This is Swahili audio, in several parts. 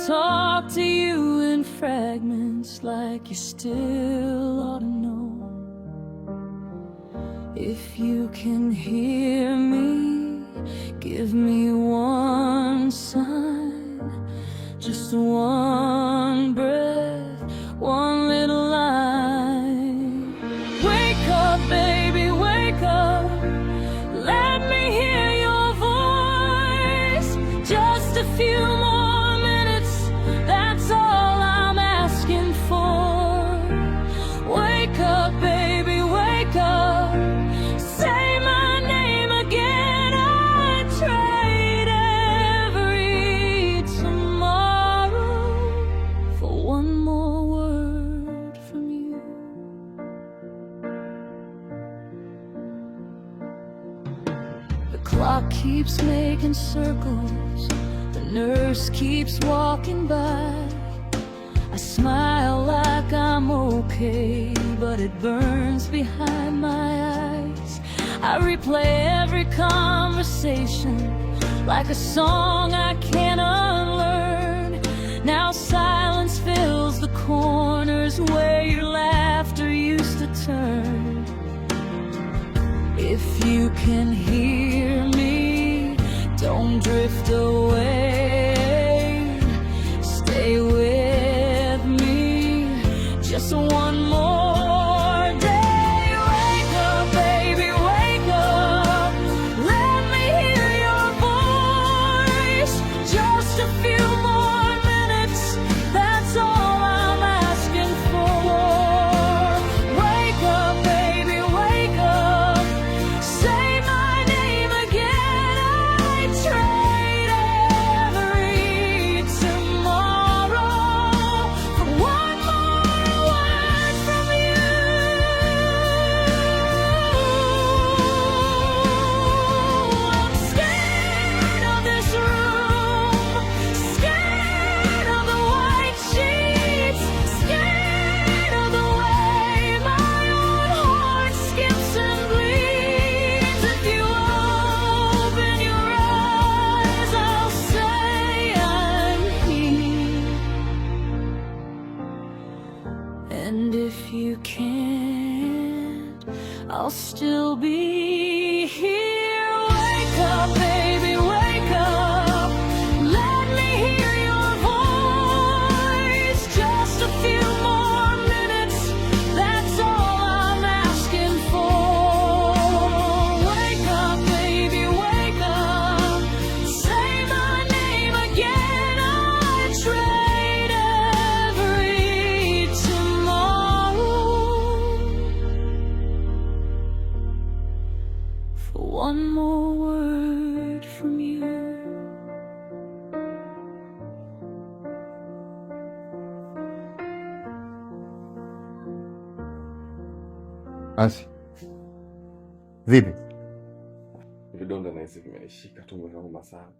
talk to you in fragments like you still ought to know. If you can hear me, give me one sign, just one breath, one little line. Wake up, baby, wake up. Let me hear your voice. Just a few more minutes, that's all I'm asking for. Wake up, baby, wake up. Say my name again. I'd trade every tomorrow for one more word from you. The clock keeps making circles, the nurse keeps walking by. I smile like I'm okay, but it burns behind my eyes. I replay every conversation like a song I can't unlearn. Now silence fills the corners where your laughter used to turn. If you can hear me, don't drift away. Stay with me just one more day. Wake up, baby, wake up. Let me hear your voice. Just a few more minutes, that's all I'm asking for. Wake up, baby, wake up. Say my name again. I'd trade every tomorrow for one more word from you. I'm scared of this room, scared of the white sheets, scared of the way my own heart skips and bleeds. If you open your eyes, I'll say I'm here. And if you can't, I'll still be here. Wake up, baby, wake up. Let me hear your voice. Just a few more minutes, that's all I'm asking for. Wake up, baby, wake up. Say my name again. I'd trade every tomorrow for one more word from you. Asi, vipi? Vidonda nahisi vimenishika, tumbo linauma sana.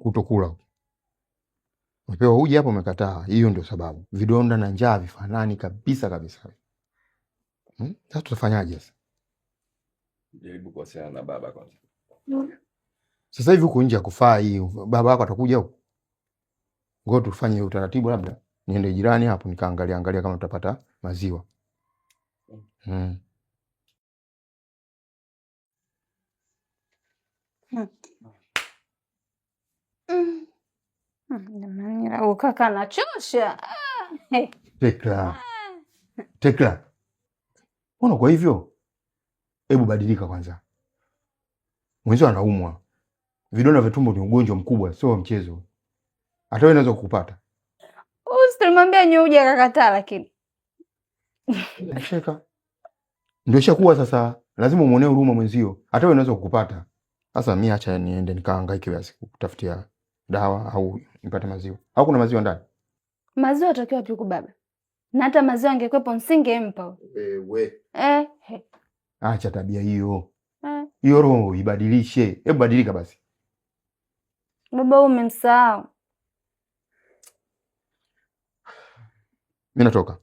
Kutokula. Umepewa uji hapo umekataa. Hiyo ndio sababu. Vidonda na njaa vifanani kabisa kabisa. Sasa tutafanyaje sasa? Jaribu kuwasiliana na baba kwanza. Sasa hivi huko nje ya kufaa hii, baba wako atakuja huko. Ngoja tufanye utaratibu, labda niende jirani hapo nikaangalia kama tutapata maziwa. Jamani, kaka anachosha. Tekla. Mbona kwa hivyo? Hebu badilika kwanza. Mwenzio anaumwa. Vidonda vya tumbo ni ugonjwa mkubwa, sio mchezo. Hata wewe unaweza kukupata. Usitamwambia nyoja akakataa lakini. Sheka. Ndio ishakuwa sasa, lazima umuonee huruma mwenzio. Hata wewe unaweza kukupata. Sasa mimi acha niende nikahangaike kiasi kutafutia dawa au nipate maziwa. Au kuna maziwa ndani? Maziwa yatakiwa wapi huko baba? Na hata maziwa angekwepo nisingempa. We. Acha tabia hiyo. Hiyo roho ibadilishe. Hebu badilika basi. Baba umemsahau. Mimi natoka.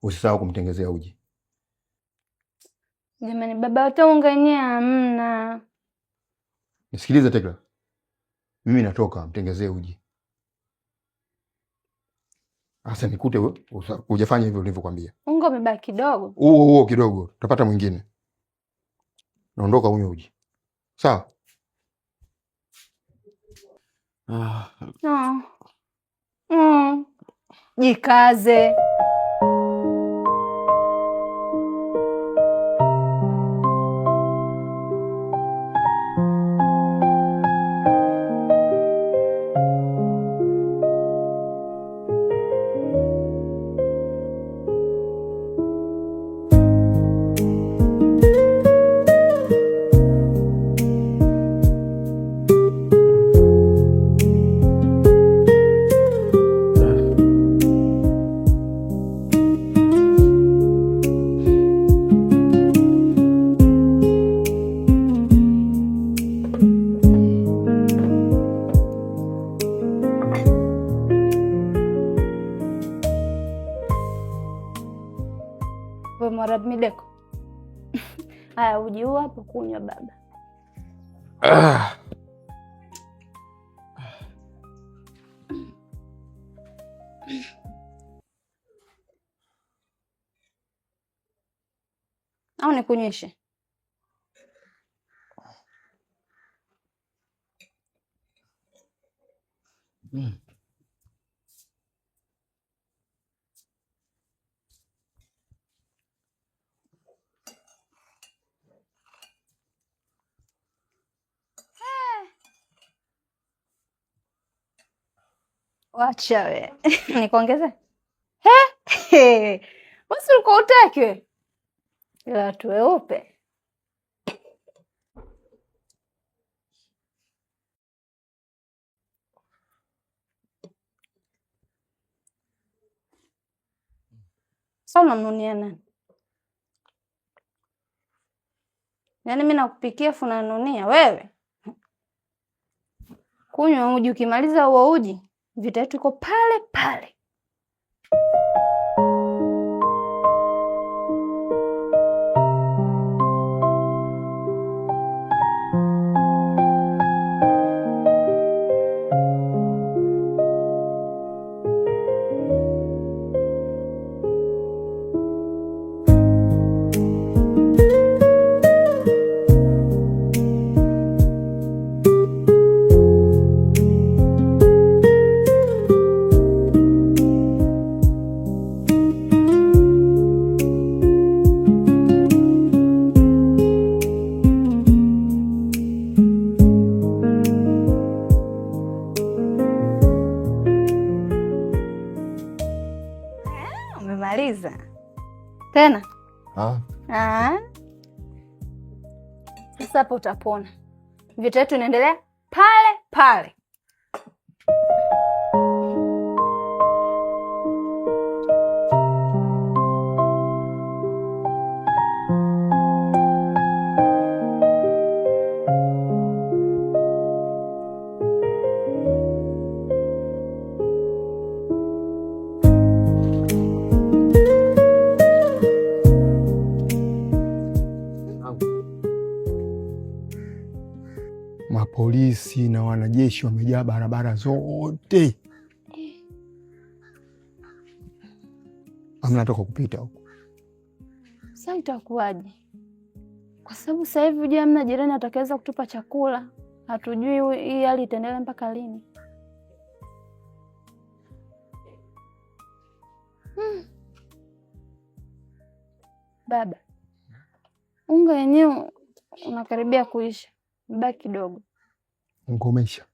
Usisahau kumtengezea uji. Jamani baba, hata unga yenyewe hamna. Nisikilize Tekla. Mimi natoka mtengezee uji. Asa nikute hujafanya hivyo nilivyokuambia. Unga umebaki kidogo. Huo kidogo, tutapata mwingine. Naondoka unywe uji. Sawa? Jikaze. Mwarabu Mideko. Haya, uji huu hapo kunywa baba. Au nikunywishe? Wacha we. Nikuongeze? Basi ulikuwa utaki we. Ila watu weupe. Sasa unamnunia nani? Yaani mimi nakupikia afu unanunia wewe? Kunywa uji, ukimaliza huo uji vita yetu iko pale pale. Umemaliza tena? Sasa hapo utapona. Vita yetu inaendelea pale pale. Mapolisi na wanajeshi wamejaa barabara zote. Hamna toka kupita huko. Sasa itakuwaje? Kwa sababu sasa hivi hujui hamna jirani atakayeweza kutupa chakula. Hatujui hii hali itaendelea mpaka lini. Baba, unga wenyewe unakaribia kuisha. Mbaki kidogo. Ngomesha.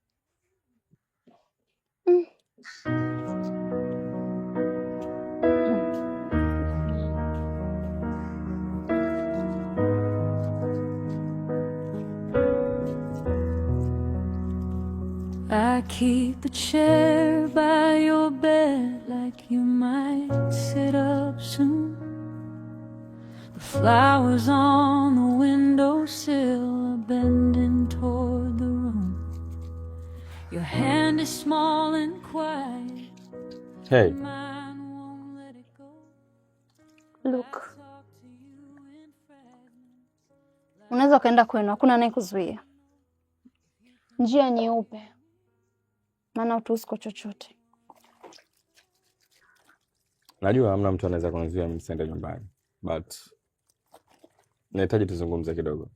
I keep a chair by your bed like you might sit up soon. The flowers on the windowsill are bending toward the room. Your hand is small and quiet. Hey. Mine won't let it go. Look. Unaweza ukaenda kwenu, hakuna anayekuzuia. Njia nyeupe. maana utuhusu kwa chochote. Najua hamna mtu anaweza kunizuia mimi nisiende nyumbani, but nahitaji tuzungumze kidogo.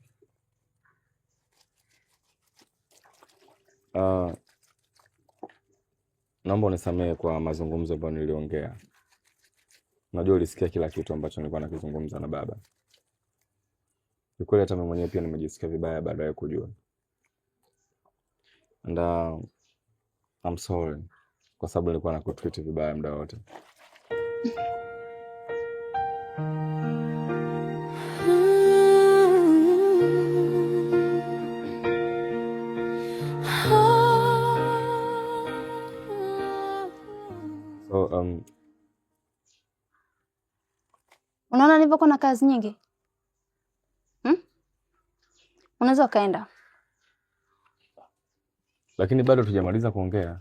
Naomba unisamehe kwa mazungumzo ambayo niliongea. Najua ulisikia kila kitu ambacho nilikuwa nakizungumza na baba. Ni kweli hata mimi mwenyewe pia nimejisikia vibaya baada ya kujua. And I'm sorry kwa sababu nilikuwa nakutreat vibaya muda wote. So, unaona nilivyokuwa na kazi nyingi? Unaweza ukaenda. Lakini bado tujamaliza kuongea.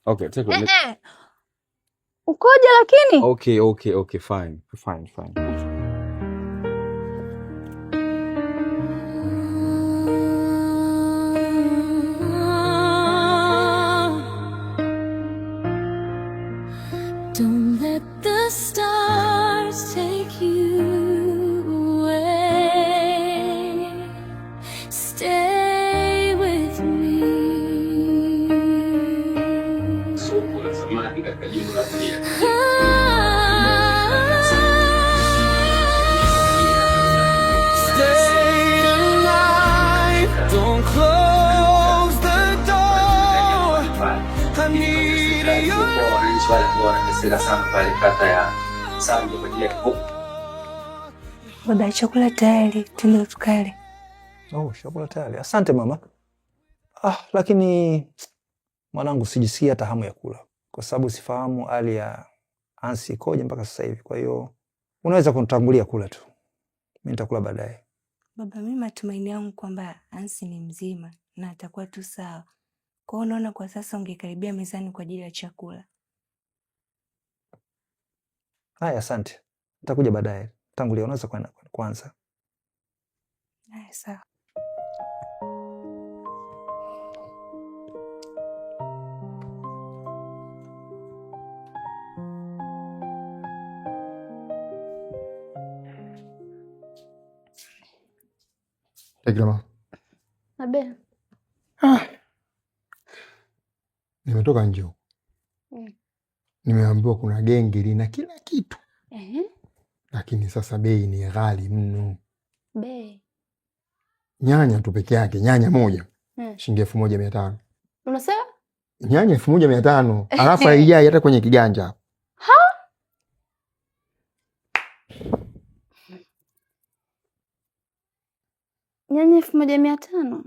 Okay, take it. Ukoje lakini? Okay, fine. Don't let the stars take you away. Stay with me. Stay alive, don't close the door. I need you. Baba, chakula tayari, tuende tukale. Oh, chakula tayari. Asante mama. Lakini mwanangu sijisikii hata hamu ya kula kwa sababu sifahamu hali ya Ansi ikoje mpaka sasa hivi. Kwa hiyo unaweza kunitangulia kula tu. Mimi nitakula baadaye. Baba, mimi matumaini yangu kwamba Ansi ni mzima na atakuwa tu sawa. Kwa hiyo unaona kwa sasa ungekaribia mezani kwa ajili ya chakula. Haya, asante. Nitakuja baadaye. Tangulia, unaweza kwenda kwanza. Haya, sawa. Tegrama. Abe. Nimetoka nje. Nimeambiwa kuna genge lina kila kitu. Lakini sasa bei ni ghali mno. Bei? Nyanya tu peke yake, nyanya moja. Shilingi 1500. Unasema? Nyanya 1500. Alafu haijai hata kwenye kiganja. Ha? Nyanya 1500?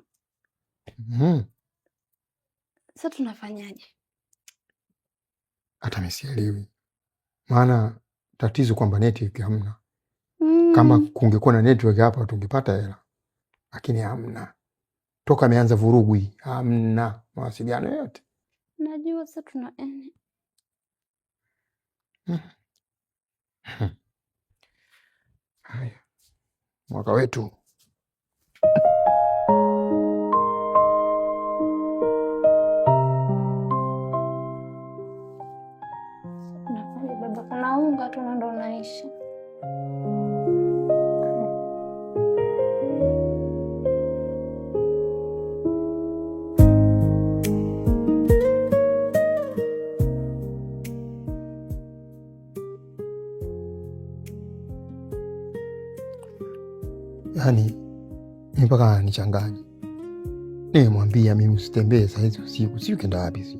Sasa tunafanyaje? Hata mimi sielewi. Maana tatizo kwamba network hamna. Kama kungekuwa na network hapa tungepata hela. Lakini hamna. Toka ameanza vurugu hii, hamna mawasiliano yote. Najua sasa Haya. Mwaka wetu. Nafanya baba, kuna unga tu ndo unaisha. Yaani mpaka nichanganye. Nimemwambia mimi usitembee saa hizi usiku. Sio kenda wapi sio.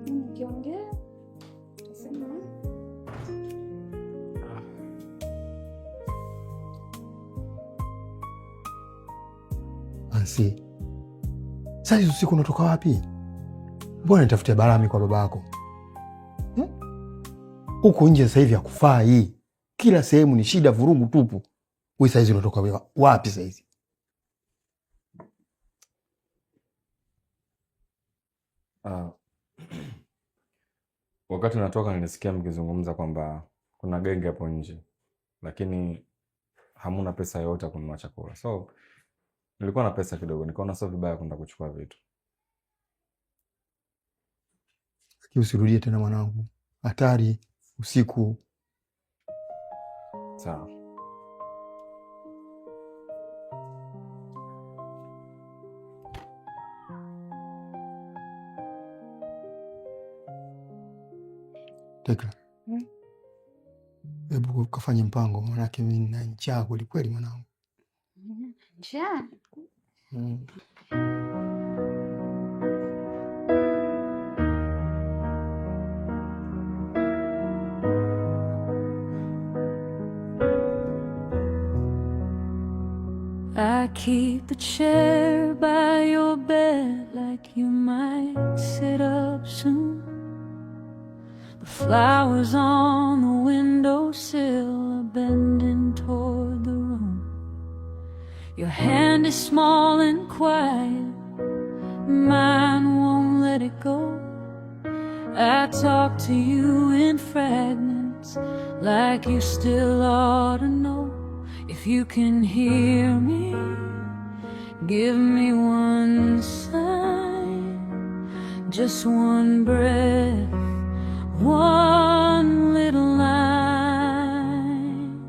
Nikiongea sema Ansi. Saa hizi usiku unatoka wapi? Mbona nitafutia barami kwa babako? Huko nje sasa hivi hakufaa hii. Kila sehemu ni shida, vurugu tupu. Wewe sasa hizi unatoka wapi sasa hizi? Wakati natoka nilisikia mkizungumza kwamba kuna genge hapo nje. Lakini hamuna pesa yoyote ya kununua chakula. So nilikuwa na pesa kidogo, nikaona sio vibaya kwenda kuchukua vitu. Usirudie tena mwanangu. Hatari usiku. Sawa. Tekla. Hebu kafanye mpango, manake mimi nina njaa kweli kweli mwanangu. Njaa? I keep the chair by your bed like you might sit up soon. The flowers on the windowsill are bending toward the room. Your hand is small and quiet, mine won't let it go. I talk to you in fragments like you still ought to know. If you can hear me, give me one sign, just one breath, one little line.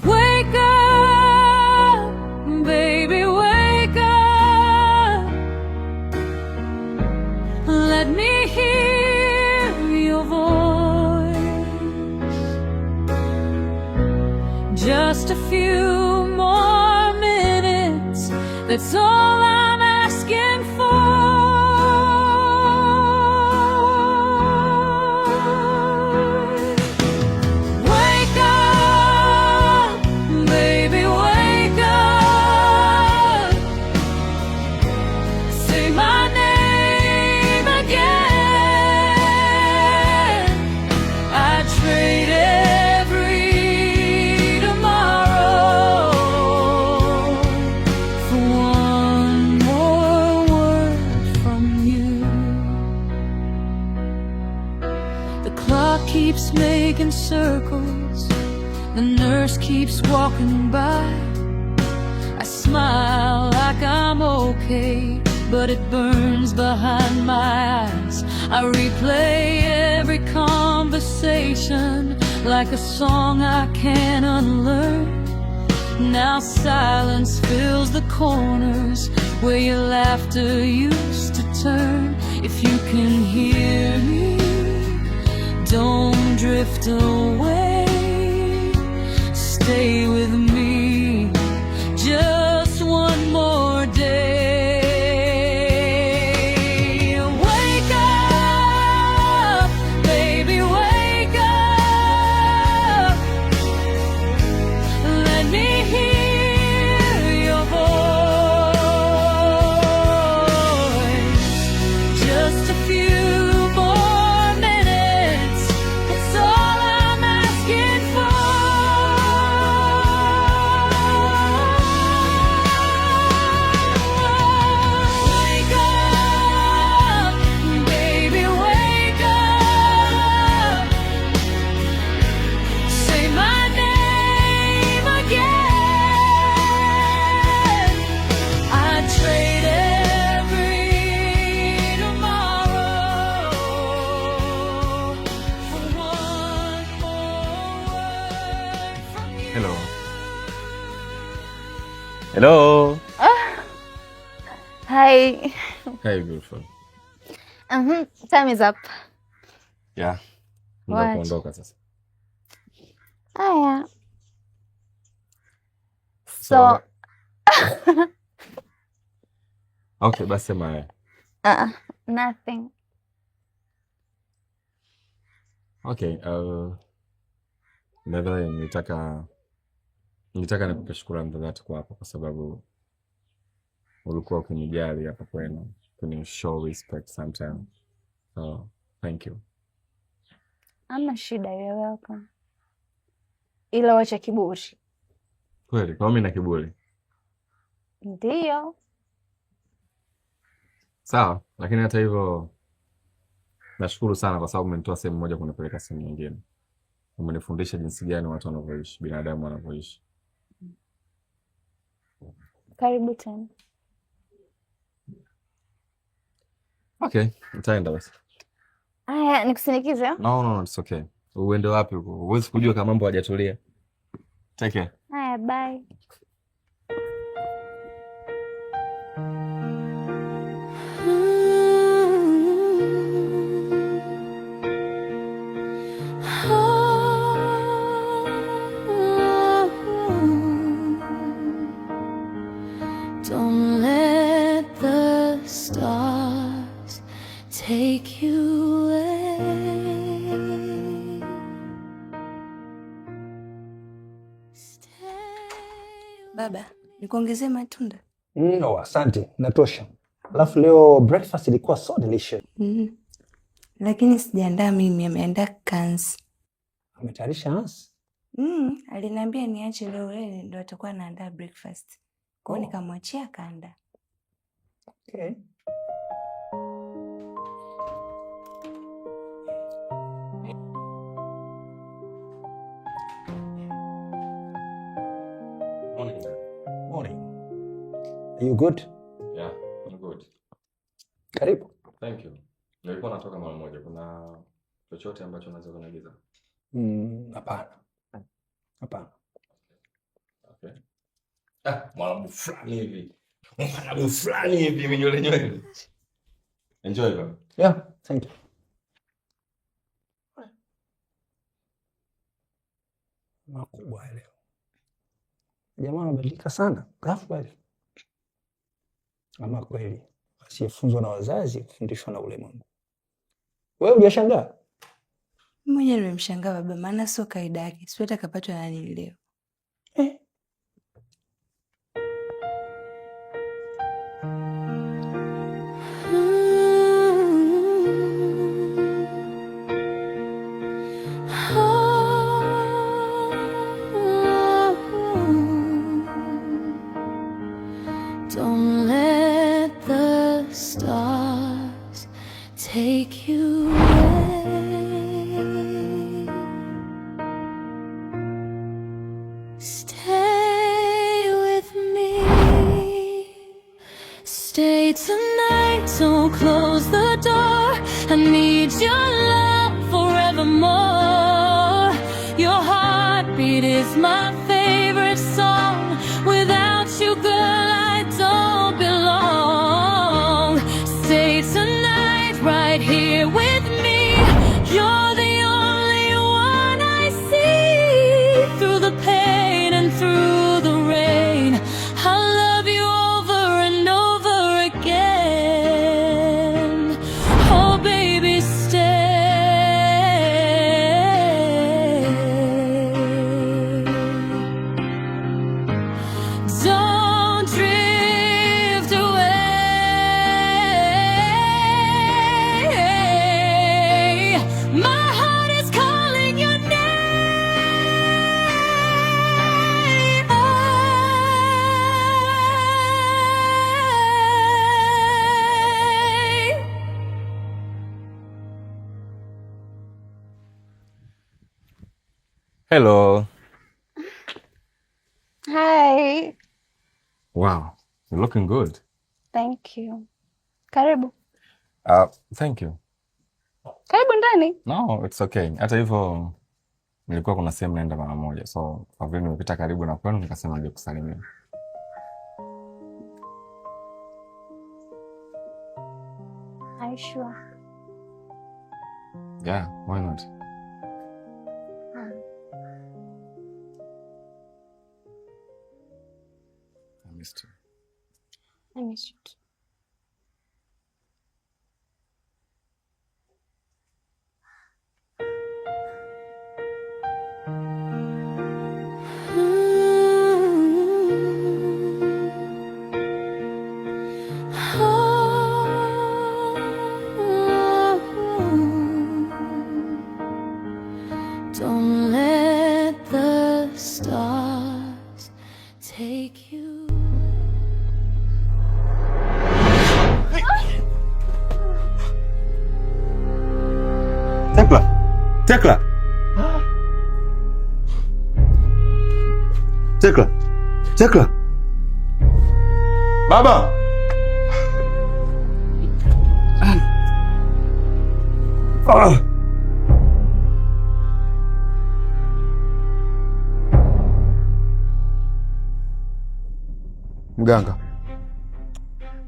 Wake up, baby, wake up. Let me hear your voice. Just a few more minutes, that's all I'm asking for. Wake up, baby, wake up. Say my name again. I trade every tomorrow for one more word from you. The clock keeps making circles, the nurse keeps walking by. I smile like I'm okay, but it burns behind my eyes. I replay every conversation like a song I can't unlearn. Now silence fills the corners where your laughter used to turn. If you can hear me, don't drift away. Stay with me just one more day. Wake up, baby, wake up. Let me hear your voice. Just a few more minutes, it's all I'm asking for. Wake up, baby, wake up. Say my name again. I'd trade every tomorrow for one more word from you. Hello. Hello. Hi. Hey, beautiful. Time is up. Yeah. What? Ndio kuondoka sasa. Aya. So, Okay, basi sema haya. nothing. Okay, nadhani nitaka nikupe shukrani za dhati kwako kwa sababu ulikuwa ukinijali hapa kwenu, kuni show respect sometimes. So, thank you. Hamna shida, you're welcome. Ila wacha kiburi. Kweli, kwa mimi na kiburi. Ndio. Sawa, lakini hata hivyo nashukuru sana kwa sababu umenitoa sehemu moja kunipeleka sehemu nyingine. Umenifundisha jinsi gani watu wanavyoishi, binadamu wanavyoishi. Karibu tena. Okay, nitaenda basi. Aya, nikusindikize? No, it's okay. Uende wapi huko? Huwezi kujua kama mambo hajatulia. Take care. Aya, bye. Don't let the stars take you away. Baba, nikuongezee matunda? No, asante, natosha. Alafu leo breakfast ilikuwa so delicious. Lakini sijaandaa mimi, ameandaa Kansi. Ametayarisha Hans? Aliniambia niache leo, yeye ndo atakuwa anaandaa breakfast. Kwa hiyo nikamwachia akaandaa. Okay. Morning. Are you good? Yeah, I'm good. Karibu. Thank you. Nilikuwa natoka mara moja. Kuna chochote ambacho unaweza kuniagiza? Hapana. Hapana. Okay. Mwalabu fulani hivi nywele. Enjoy bro. Yeah, thank you. Makubwa leo. Jamaa anabadilika sana. Ghafla. Ama kweli. Asiyefunzwa na wazazi kufundishwa na ulimwengu. Wewe hujashangaa? Mmoja nimemshangaa baba, maana sio kaida yake. Sio atakapatwa na nini leo. Don't let the stars take you away. Stay with me. Stay tonight, don't close the door. I need your love forevermore. Your heartbeat is my favorite song. Without you, girl, I don't belong. Stay tonight, right here with me. You're the only one I see. Through the pain and through the rain, I'll love you over and over again. Oh baby, stay. Don't drift away. My heart is calling your name. Hello. Hi. Wow, you're looking good. Thank you. Karibu. Thank you. Karibu ndani. No, it's okay. Hata hivyo nilikuwa kuna sehemu naenda mara moja. So, kwa vile nimepita karibu na kwenu nikasema nije kusalimia. Are you sure? Yeah, why not? I missed you. I miss you too. Don't let the stars take you. Tekla. Tekla. Tekla. Tekla. Baba! Mganga,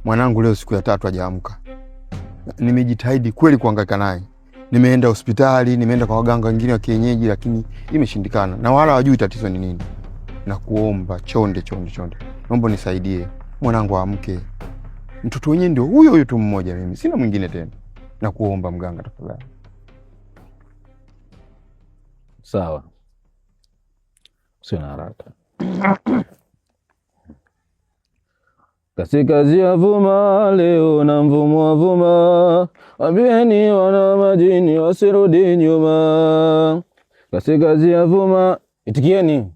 mwanangu leo siku ya 3 hajaamka. Nimejitahidi kweli kuhangaika naye. Nimeenda hospitali, nimeenda kwa waganga wengine wa kienyeji, lakini imeshindikana. Na wala hawajui tatizo ni nini. Na kuomba chonde. Naomba nisaidie. Mwanangu aamke. Mtoto wenyewe ndio huyo tu mmoja, mimi sina mwingine tena. Na kuomba mganga tafadhali. Sawa. Sina haraka. Kazi ya vuma leo na mvumo wa vuma, ambieni wana majini wasirudi nyuma. Kazi ya vuma, itikieni.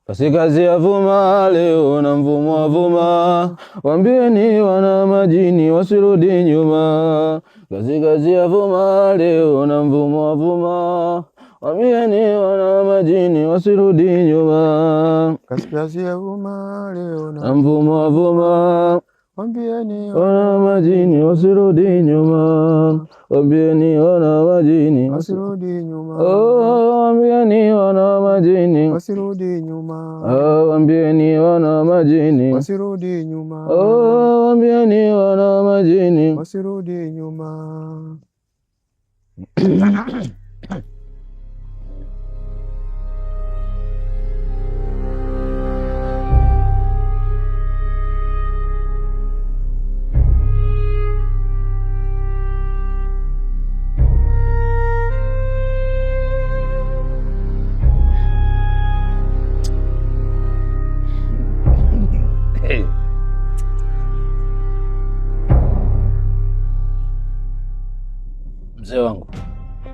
Kazi ya vuma leo na mvumo wa vuma, ambieni wana majini wasirudi nyuma. Kazi ya vuma leo na mvumo wa vuma, ambieni wana majini wasirudi nyuma. Kazi ya vuma leo na mvumo wa vuma, ambieni wana majini wasirudi nyuma. Ambieni wana majini wasirudi nyuma. Ambieni wana majini wasirudi nyuma. Ambieni wana majini wasirudi nyuma. Ambieni wana majini wasirudi nyuma. Mzee wangu.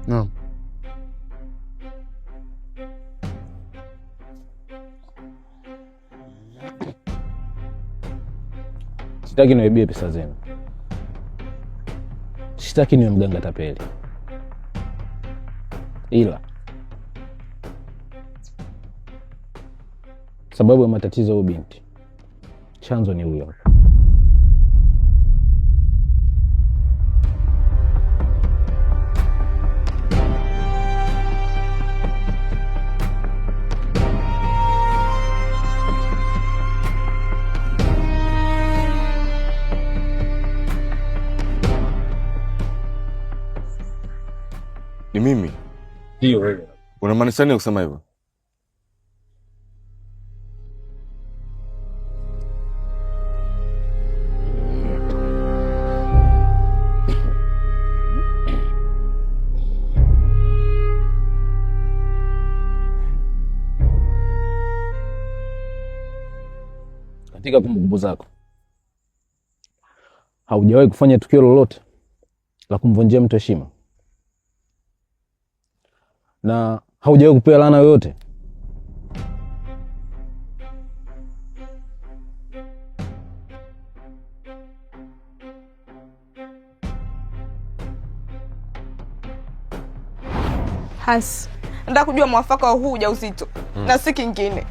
Naam. Sitaki niwaibie pesa zenu. Sitaki niwe mganga tapeli. Ila sababu ya matatizo ya binti, chanzo ni huyo. Ni mimi? Ndio wewe. Unamaanisha nini kusema hivyo? Katika kumbukumbu zako haujawahi kufanya tukio lolote la kumvunjia mtu heshima, na haujawahi kupewa laana yoyote? Hans, nataka kujua mwafaka wa huu ujauzito na si kingine.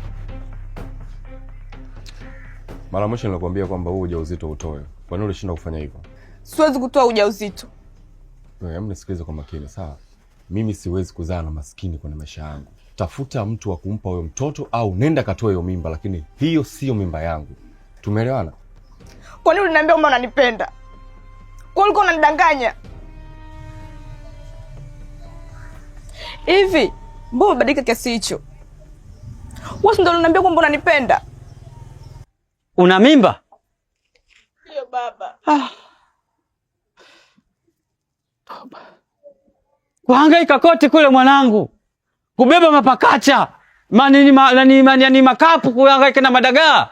Mara mwisho nilikwambia kwamba huu ujauzito utoe. Kwa nini ulishinda kufanya hivyo? Siwezi kutoa ujauzito. Wewe mnisikilize kwa makini, sawa? Mimi siwezi kuzaa na maskini kwenye maisha yangu. Tafuta mtu wa kumpa huyo mtoto au nenda katoe hiyo mimba, lakini hiyo sio mimba yangu. Tumeelewana? Kwa nini uliniambia kwamba unanipenda? Kwa ulikuwa unanidanganya? Hivi, mbona umebadilika kiasi hicho? Wewe ndio uliniambia kwamba unanipenda. Una mimba? Ndio baba. Kuhangaika kote kule mwanangu. Kubeba mapakacha. Ni makapu, kuhangaika na madagaa.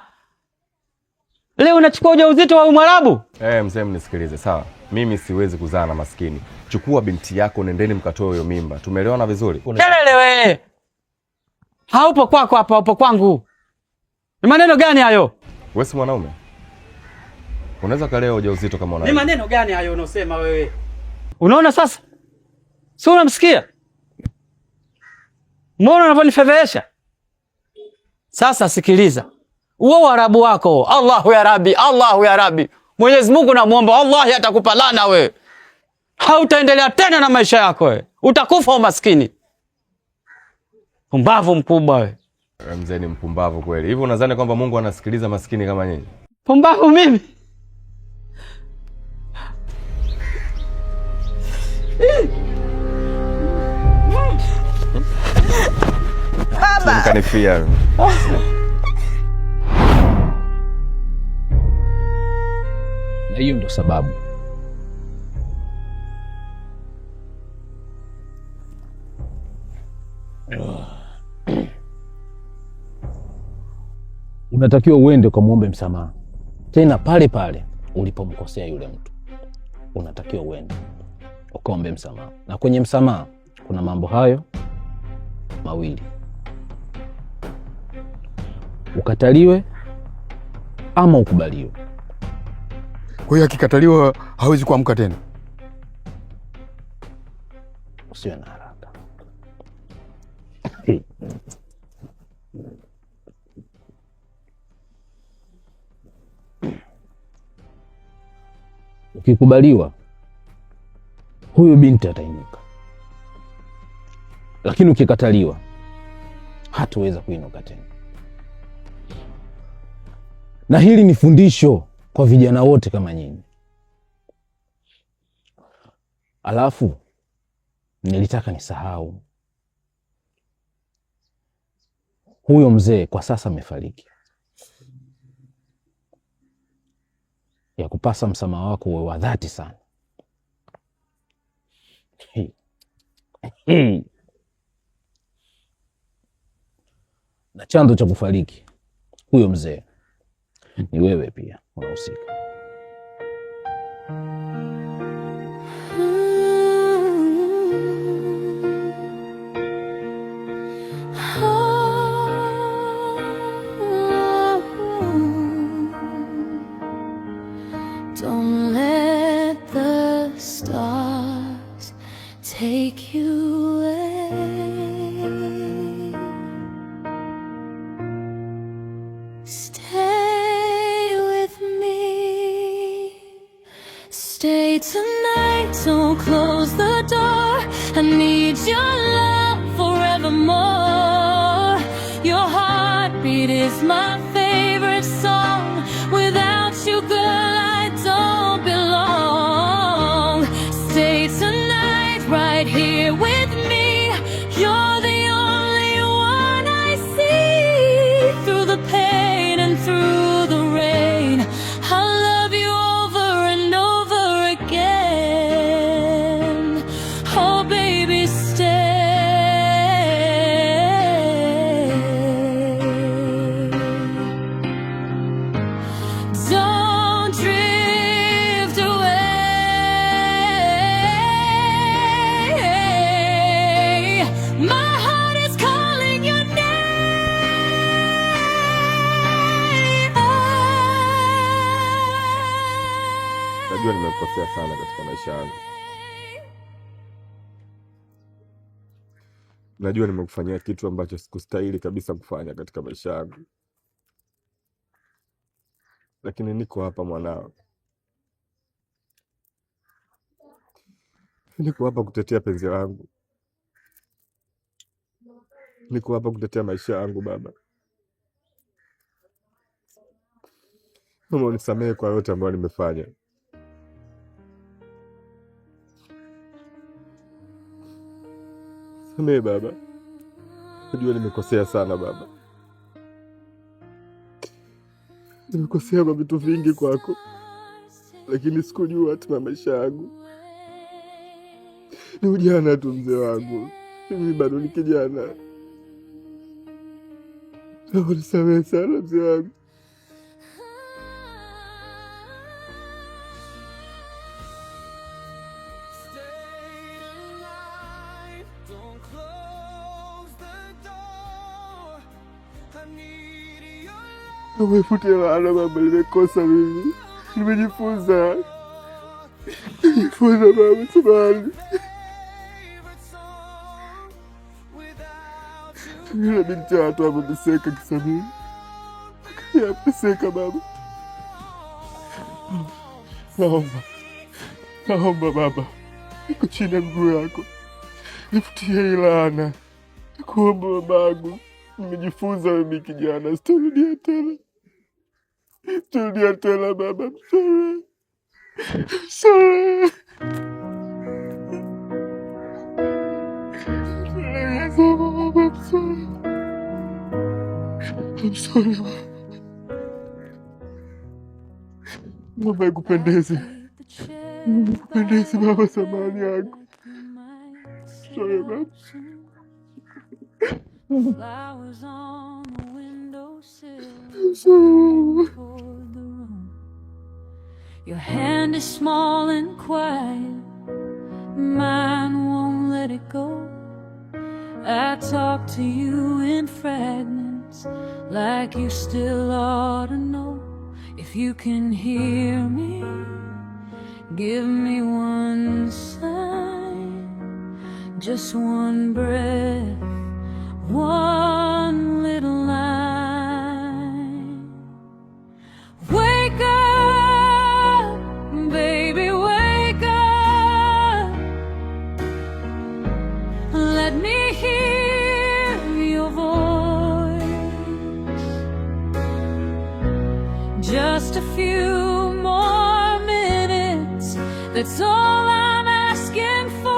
Leo unachukua ujauzito wa Mwarabu? Mzee mnisikilize, sawa? Mimi siwezi kuzaa na maskini. Chukua binti yako, nendeni mkatoe hiyo mimba. Tumeelewana vizuri? Kelele wewe. Haupo kwako hapa, upo kwangu. Ni maneno gani hayo? Wewe si mwanaume? Unaweza kalea ujauzito kama unaona. Ni maneno gani hayo unaosema wewe? Unaona sasa? Si unamsikia? Mbona unavyonifedhesha? Sasa sikiliza. Uo Waarabu wako. Allahu ya Rabbi, Allahu ya Rabbi. Mwenyezi Mungu namuomba wallahi atakupa laana we. Hautaendelea tena na maisha yako we. Utakufa umaskini. Pumbavu mkubwa we. Mzee ni mpumbavu kweli. Hivi unadhani kwamba Mungu anasikiliza maskini kama nyinyi? Pumbavu mimi. Baba. Mkanifia. Na hiyo ndo sababu unatakiwa uende ukamwombe msamaha tena pale pale ulipomkosea yule mtu. Unatakiwa uende ukaombe msamaha, na kwenye msamaha kuna mambo hayo mawili: ukataliwe ama ukubaliwe. Kwa hiyo akikataliwa hawezi kuamka tena. Usiwe na haraka. Ukikubaliwa, huyu binti atainuka, lakini ukikataliwa hataweza kuinuka tena. Na hili ni fundisho kwa vijana wote kama nyinyi. Alafu nilitaka nisahau, huyo mzee kwa sasa amefariki. Ya kupasa msamaha wako uwe wa dhati sana. Na chanzo cha kufariki huyo mzee ni wewe pia unahusika. Don't let the stars take you away. Stay with me. Stay tonight, don't close the door. I need your love forevermore. Your heartbeat is my favorite song. Without you, girl, I don't belong. Stay tonight, right here with me. You're the only one I see. Through the pain and through the rain, I'll love you over and over again. Oh baby, stay. Don't drift away. My heart is calling your name. Najua nimekosea sana katika maisha yangu. Najua nimekufanyia kitu ambacho sikustahili kabisa kufanya katika maisha yangu. Lakini niko hapa mwanao. Niko hapa kutetea penzi langu. Niko hapa kutetea maisha yangu baba. Mama, unisamehe kwa yote ambayo nimefanya. Samehe baba. Najua nimekosea sana baba. Nimekosea kwa vitu vingi kwako, lakini sikujua hatima maisha yangu. Ni ujana tu mzee wangu. Mimi bado ni kijana. Unisamehe sana mzee wangu. Umefute laana baba, nimekosa mimi. Nimejifunza. Nimejifunza baba, samahani. Yule binti watu wameniseka kisa mimi. Yapeseka baba. Naomba baba, niko chini ya mguu yako, nifutie hii laana. Nakuomba babangu, nimejifunza mimi kijana, sitarudia tena baba, sorry. I'm sorry. Mungu akupendeze. Kupendeze baba, samahani yako. Sorry baba. Flowers on the windowsill. Your hand is small and quiet, mine won't let it go. I talk to you in fragments, like you still ought to know. If you can hear me, give me one sign, just one breath, one little line. Wake up, baby, wake up. Let me hear your voice. Just a few more minutes, that's all I'm asking for.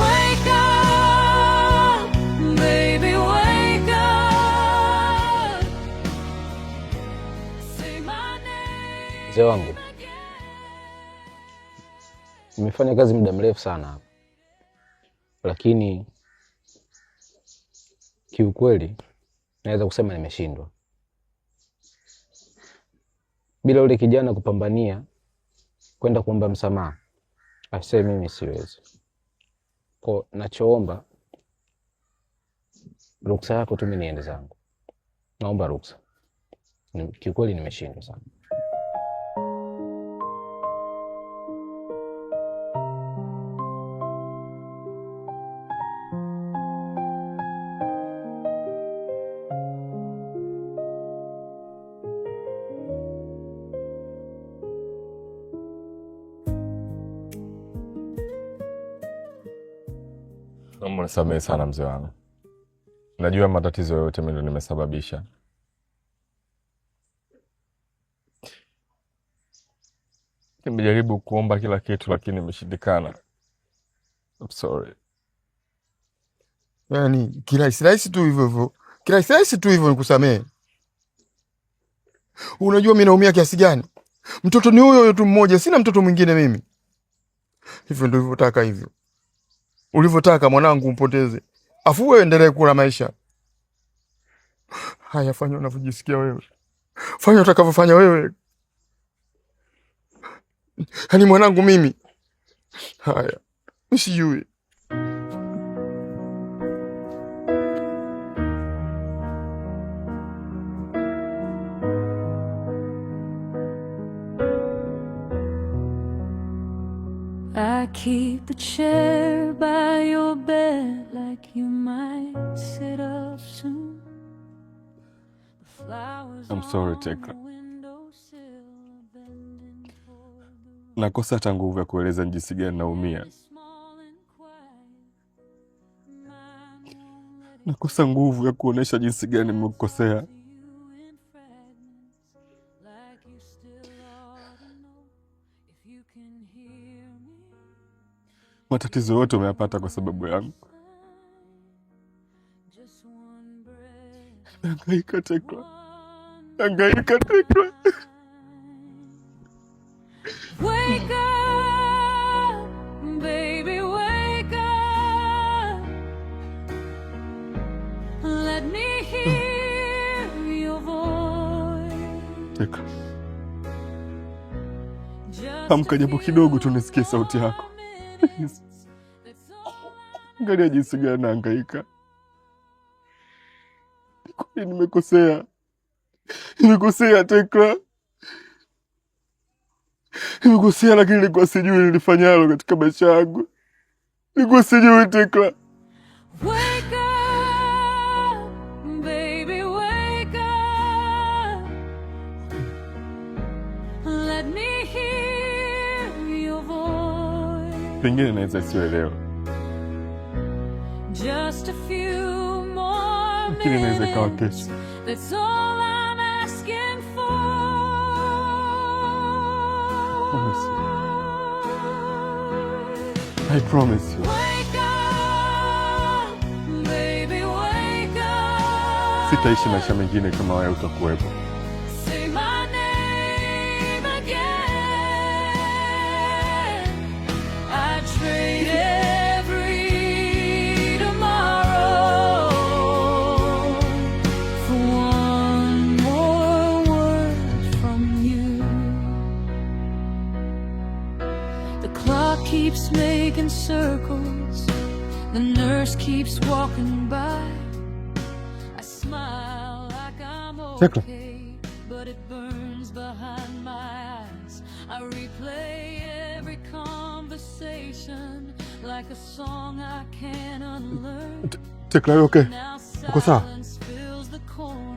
Wake up, baby, wake up. Say my name. Mzee wangu, nimefanya kazi muda mrefu sana hapa, lakini kiukweli naweza kusema nimeshindwa. Bila yule kijana kupambania kwenda kuomba msamaha, asema mimi siwezi. Kwa nachoomba ruksa yako tu, mimi niende zangu. Naomba ruksa. Kiukweli nimeshindwa sana. Naomba nisamehe sana mzee wangu. Najua matatizo yote mimi ndo nimesababisha. Nimejaribu kuomba kila kitu lakini nimeshindikana. I'm sorry. Yaani kirahisi tu hivyo. Kirahisi tu hivyo nikusamehe. Unajua mimi naumia kiasi gani? Mtoto ni huyo tu mmoja, sina mtoto mwingine mimi. Hivyo ndio ulivyotaka hivyo. Ulivyotaka mwanangu umpoteze. Afu wewe endelee kula maisha. Haya, fanya unavyojisikia wewe. Fanya utakavyofanya wewe. Hani mwanangu mimi. Haya, usijui. I keep the chair by your bed like you might sit up soon. The flowers I'm sorry, on Tekla. the windowsill bending toward the Nakosa hata nguvu ya kueleza jinsi gani naumia. small and quiet. Mine won't let it Nakosa nguvu ya kuonesha jinsi gani nimekukosea. you in fragments, like you still ought to know. If you can hear me, Matatizo yote umeyapata kwa sababu yangu. just one breath, Hangaika Tekla. one Hangaika Tekla. wake up, baby, wake up. Let me hear your voice. Tekla, Just amka japo kidogo tu nisikie sauti yako. minutes, that's all Angalia jinsi gani nahangaika. Kwani nimekosea? Nimekosea Tekla. Nimekosea, lakini nilikuwa sijui nilifanyalo katika maisha yangu. Nilikuwa sijui Tekla. Wake up, baby, wake up. Let me hear your voice. Pengine naweza isiwe leo, Just a few more lakini inaweza ikawa minutes. kesho. That's all I'm asking for. I promise you. Wake up, baby, wake up. Sitaishi maisha mengine kama wewe utakuwepo. Say my name again. I trade every tomorrow for one more word from you. The clock keeps making circles. The nurse keeps walking by. I smile like I'm Tekla. okay, but it burns behind my eyes. I replay every conversation like a song I can't unlearn. Tekla, you okay? Now Uko sawa? silence fills the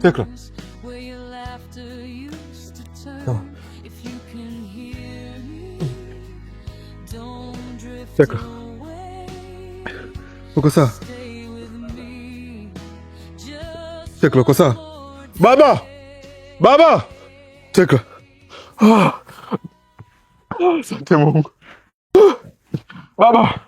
Tekla. corners where your laughter used to Sawa. turn. If you can hear me, don't drift Tekla. away. Uko sawa? Stay with me. Just Tekla, uko sawa? more Baba! Baba! Tekla. Asante Mungu. Baba!